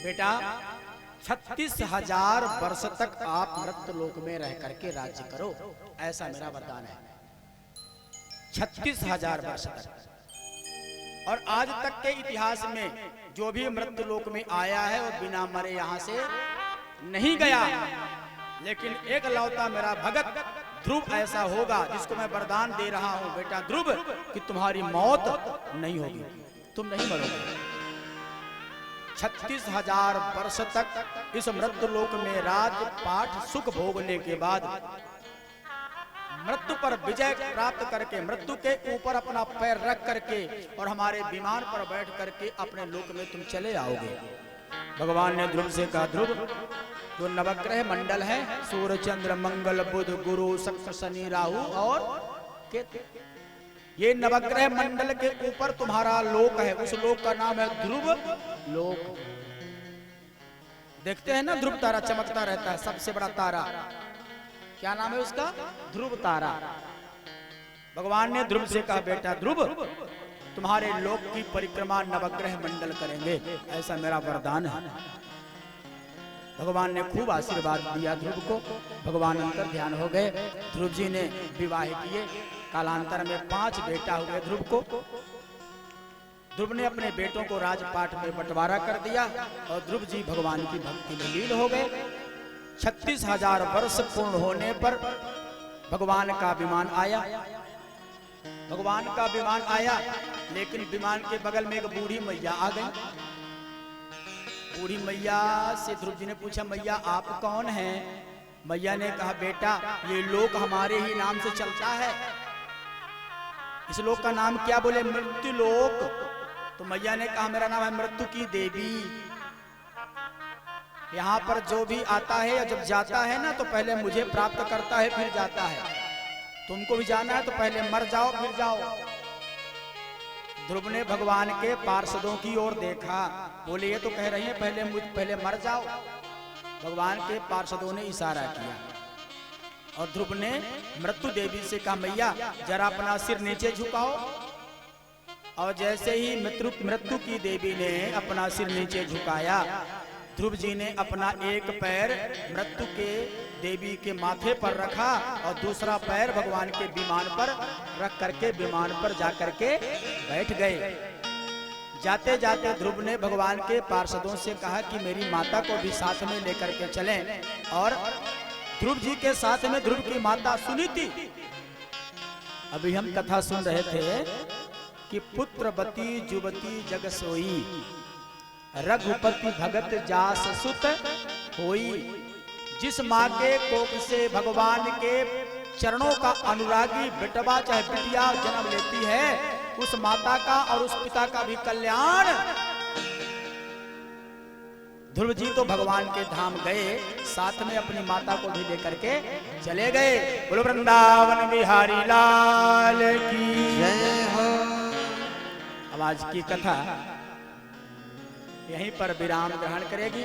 बेटा 36,000 वर्ष तक आप मृत्यु लोक में रह करके राज्य करो, ऐसा मेरा वरदान है। 36,000 वर्ष तक। और आज तक के इतिहास में जो भी मृत्यु लोक में आया है वो बिना मरे यहां से नहीं गया। लेकिन एक लौता मेरा भगत ध्रुव ऐसा होगा जिसको मैं वरदान दे रहा हूं, बेटा ध्रुव, कि तुम्हारी मौत नहीं होगी, तुम नहीं मरोगे। 36,000 वर्ष तक इस मृत्यु लोक में राजपाट सुख भोगने के बाद मृत्यु पर विजय प्राप्त करके, मृत्यु के ऊपर अपना पैर रख करके और हमारे विमान पर बैठ करके अपने लोक में तुम चले आओगे। भगवान ने ध्रुव से कहा, ध्रुव, जो नवग्रह मंडल है, सूर्य चंद्र मंगल बुध गुरु शुक्र शनि राहु और केतु, ये नवग्रह मंडल के ऊपर तुम्हारा लोक है। उस लोक का नाम है ध्रुव लोक। देखते हैं ना, ध्रुव तारा चमकता रहता है, सबसे बड़ा तारा, क्या नाम है उसका? ध्रुव तारा। भगवान ने ध्रुव से कहा, बेटा ध्रुव, तुम्हारे लोक की परिक्रमा नवग्रह मंडल करेंगे, ऐसा मेरा वरदान है। भगवान ने खूब आशीर्वाद दिया ध्रुव को। भगवान अंतर ध्यान हो गए। ध्रुव जी ने विवाह किए। कालांतर में 5 बेटा हुए ध्रुव को। ध्रुव ने अपने बेटों को राजपाट में बंटवारा कर दिया और ध्रुव जी भगवान की भक्ति में लीन हो गए। 36,000 वर्ष पूर्ण होने पर भगवान का विमान आया। भगवान का विमान आया, लेकिन विमान के बगल में एक बूढ़ी मैया आ गई। बूढ़ी मैया से ध्रुव जी ने पूछा, मैया आप कौन हैं? मैया ने कहा, बेटा ये लोक हमारे ही नाम से चलता है। इस लोक का नाम क्या? बोले मृत्यु लोक। तो मैया ने कहा, मेरा नाम है मृत्यु की देवी। यहाँ पर जो भी आता है या जब जाता है ना, तो पहले मुझे प्राप्त करता है फिर जाता है। तुमको भी जाना है तो पहले मर जाओ फिर जाओ। ध्रुव ने भगवान के पार्षदों की ओर देखा, बोले ये तो कह रही हैं पहले मर जाओ। भगवान के पार्षदों ने इशारा किया और ध्रुव ने मृत्यु देवी से कहा, मैया जरा अपना सिर नीचे झुकाओ। और जैसे ही मृत्यु की देवी ने अपना सिर नीचे झुकाया, ध्रुव जी ने अपना एक पैर मृत्यु के देवी के माथे पर रखा और दूसरा पैर भगवान के विमान पर रख करके विमान पर जाकर के बैठ गए। जाते जाते ध्रुव ने भगवान के पार्षदों से कहा कि मेरी माता को भी साथ में लेकर के चलें। और ध्रुव जी के साथ में ध्रुव की माता सुनीति। अभी हम कथा सुन रहे थे कि पुत्रवती जुवती जग सोई, रघुपति भगत जास सुत होई। जिस माँ के कोख से भगवान के चरणों का अनुरागी बिटवा चाहे बिटिया जन्म लेती है, उस माता का और उस पिता का भी कल्याण। ध्रुव जी तो भगवान के धाम गए, साथ में अपनी माता को भी लेकर के चले गए। बोलो वृंदावन बिहारी लाल की जय हो। अब आज की कथा यहीं पर विराम ग्रहण करेगी।